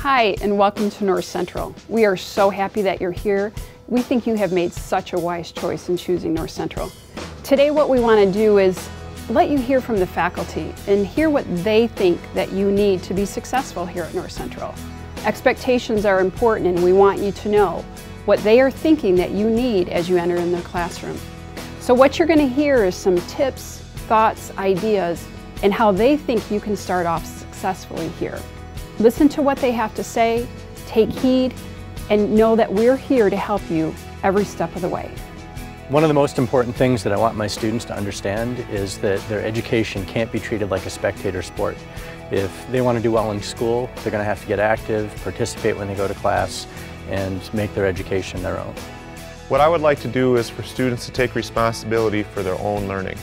Hi, and welcome to North Central. We are so happy that you're here. We think you have made such a wise choice in choosing North Central. Today what we want to do is let you hear from the faculty and hear what they think that you need to be successful here at North Central. Expectations are important, and we want you to know what they are thinking that you need as you enter in the classroom. So what you're going to hear is some tips, thoughts, ideas, and how they think you can start off successfully here. Listen to what they have to say, take heed, and know that we're here to help you every step of the way. One of the most important things that I want my students to understand is that their education can't be treated like a spectator sport. If they want to do well in school, they're going to have to get active, participate when they go to class, and make their education their own. What I would like to do is for students to take responsibility for their own learning.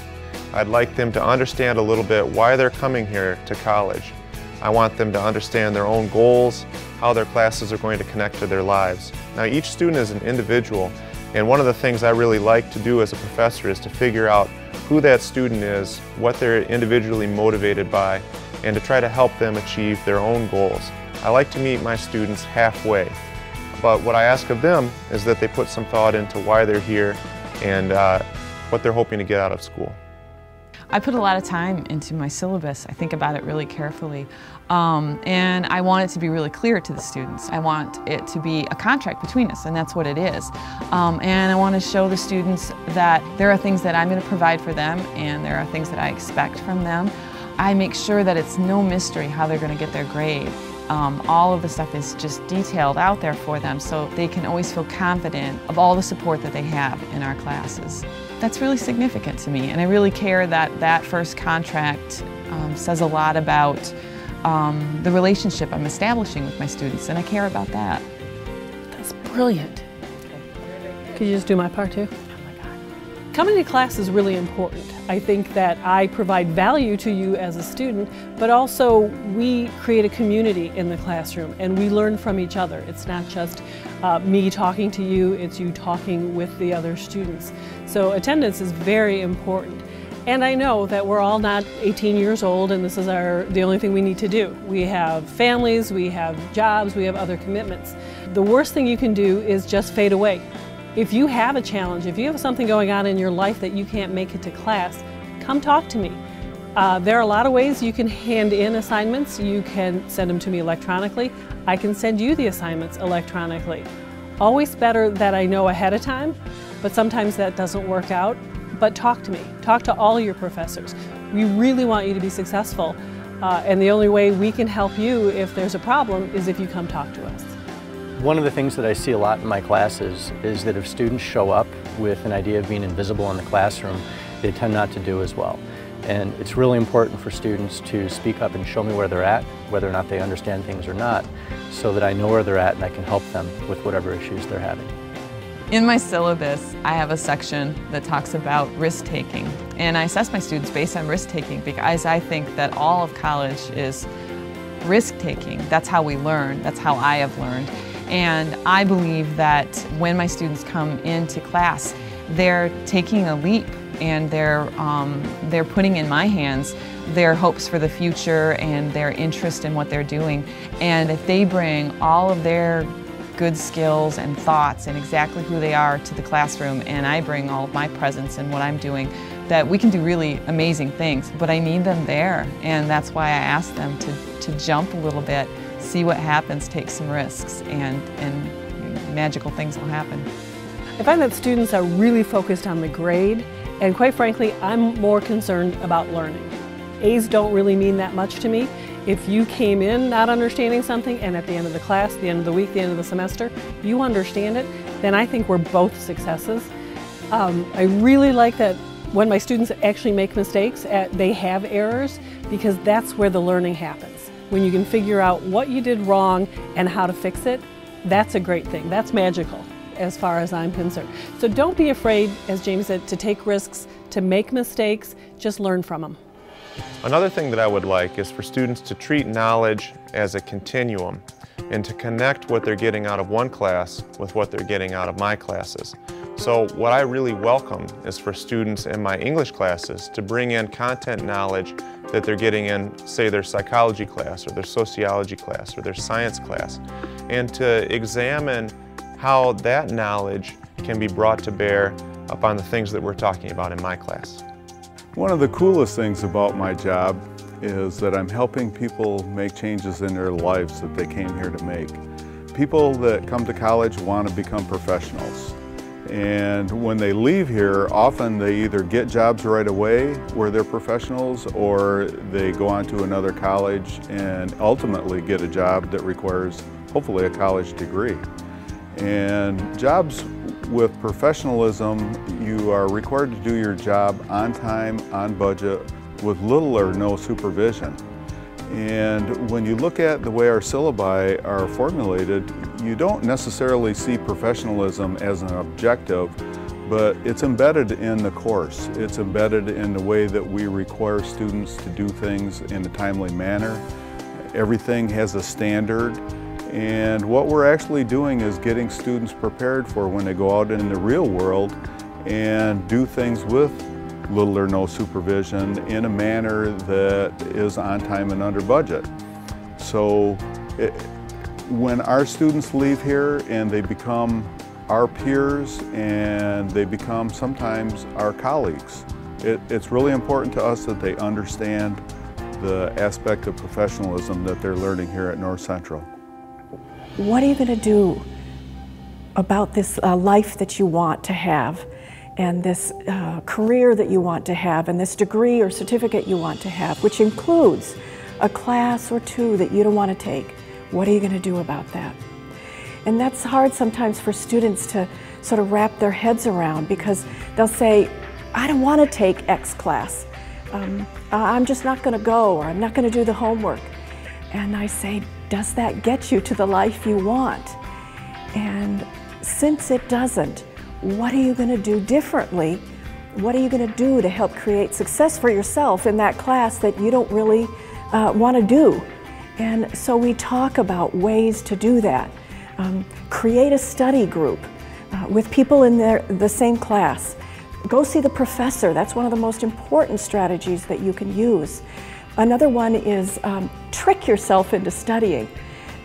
I'd like them to understand a little bit why they're coming here to college. I want them to understand their own goals, how their classes are going to connect to their lives. Now, each student is an individual, and one of the things I really like to do as a professor is to figure out who that student is, what they're individually motivated by, and to try to help them achieve their own goals. I like to meet my students halfway, but what I ask of them is that they put some thought into why they're here and what they're hoping to get out of school. I put a lot of time into my syllabus. I think about it really carefully. And I want it to be really clear to the students. I want it to be a contract between us, and that's what it is. And I want to show the students that there are things that I'm going to provide for them, and there are things that I expect from them. I make sure that it's no mystery how they're going to get their grade. All of the stuff is just detailed out there for them, so they can always feel confident of all the support that they have in our classes. That's really significant to me, and I really care that that first contract says a lot about the relationship I'm establishing with my students, and I care about that. That's brilliant. Could you just do my part too? Oh my God. Coming to class is really important. I think that I provide value to you as a student, but also we create a community in the classroom and we learn from each other. It's not just me talking to you, it's you talking with the other students. So attendance is very important. And I know that we're all not 18 years old and this is the only thing we need to do. We have families, we have jobs, we have other commitments. The worst thing you can do is just fade away. If you have a challenge, if you have something going on in your life that you can't make it to class, come talk to me. There are a lot of ways you can hand in assignments. You can send them to me electronically. I can send you the assignments electronically. Always better that I know ahead of time, but sometimes that doesn't work out. But talk to me. Talk to all your professors. We really want you to be successful, and the only way we can help you if there's a problem is if you come talk to us. One of the things that I see a lot in my classes is that if students show up with an idea of being invisible in the classroom, they tend not to do as well. And it's really important for students to speak up and show me where they're at, whether or not they understand things or not, so that I know where they're at and I can help them with whatever issues they're having. In my syllabus, I have a section that talks about risk-taking, and I assess my students based on risk-taking because I think that all of college is risk-taking. That's how we learn, that's how I have learned. And I believe that when my students come into class, they're taking a leap and they're putting in my hands their hopes for the future and their interest in what they're doing. And if they bring all of their good skills and thoughts and exactly who they are to the classroom, and I bring all of my presence and what I'm doing, that we can do really amazing things. But I need them there, and that's why I ask them to jump a little bit, see what happens, take some risks, and magical things will happen. I find that students are really focused on the grade, and quite frankly, I'm more concerned about learning. A's don't really mean that much to me. If you came in not understanding something and at the end of the class, the end of the week, the end of the semester, you understand it, then I think we're both successes. I really like that when my students actually make mistakes, they have errors, because that's where the learning happens. When you can figure out what you did wrong and how to fix it, that's a great thing. That's magical as far as I'm concerned. So don't be afraid, as James said, to take risks, to make mistakes, just learn from them. Another thing that I would like is for students to treat knowledge as a continuum and to connect what they're getting out of one class with what they're getting out of my classes. So what I really welcome is for students in my English classes to bring in content knowledge that they're getting in, say, their psychology class or their sociology class or their science class, and to examine how that knowledge can be brought to bear upon the things that we're talking about in my class. One of the coolest things about my job is that I'm helping people make changes in their lives that they came here to make. People that come to college want to become professionals. And when they leave here, often they either get jobs right away where they're professionals, or they go on to another college and ultimately get a job that requires hopefully a college degree. And jobs with professionalism, you are required to do your job on time, on budget, with little or no supervision. And when you look at the way our syllabi are formulated, you don't necessarily see professionalism as an objective, but it's embedded in the course. It's embedded in the way that we require students to do things in a timely manner. Everything has a standard, and what we're actually doing is getting students prepared for when they go out in the real world and do things with little or no supervision in a manner that is on time and under budget. So when our students leave here and they become our peers and they become sometimes our colleagues, it's really important to us that they understand the aspect of professionalism that they're learning here at North Central. What are you going to do about this life that you want to have, and this career that you want to have, and this degree or certificate you want to have, which includes a class or two that you don't want to take? What are you going to do about that? And that's hard sometimes for students to sort of wrap their heads around, because they'll say, I don't want to take X class. I'm just not going to go, or I'm not going to do the homework. And I say, does that get you to the life you want? And since it doesn't, what are you going to do differently? What are you going to do to help create success for yourself in that class that you don't really want to do? And so we talk about ways to do that. Create a study group with people in the same class. Go see the professor. That's one of the most important strategies that you can use. Another one is trick yourself into studying.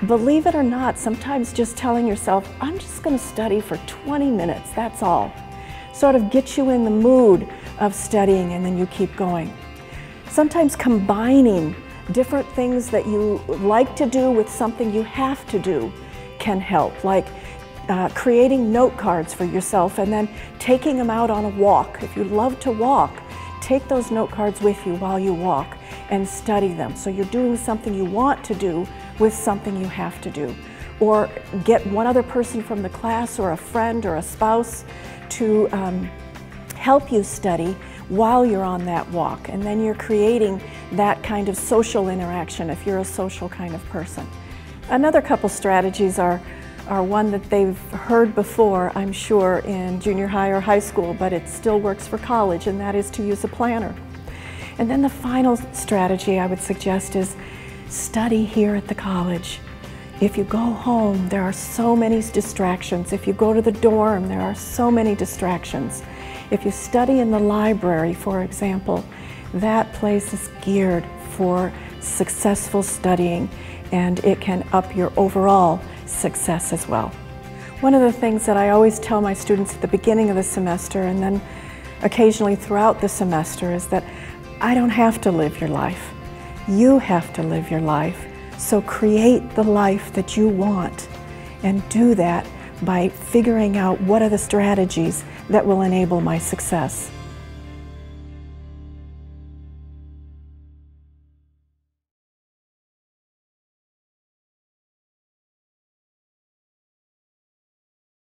Believe it or not, sometimes just telling yourself, I'm just going to study for 20 minutes, that's all. Sort of get you in the mood of studying, and then you keep going. Sometimes combining different things that you like to do with something you have to do can help, like creating note cards for yourself and then taking them out on a walk. If you love to walk, take those note cards with you while you walk and study them. So you're doing something you want to do with something you have to do. Or get one other person from the class, or a friend or a spouse, to help you study while you're on that walk. And then you're creating that kind of social interaction if you're a social kind of person. Another couple strategies are one that they've heard before, I'm sure, in junior high or high school, but it still works for college, and that is to use a planner. And then the final strategy I would suggest is study here at the college. If you go home, there are so many distractions. If you go to the dorm, there are so many distractions. If you study in the library, for example, that place is geared for successful studying, and it can up your overall success as well. One of the things that I always tell my students at the beginning of the semester, and then occasionally throughout the semester, is that I don't have to live your life. You have to live your life. So create the life that you want, and do that by figuring out what are the strategies that will enable my success.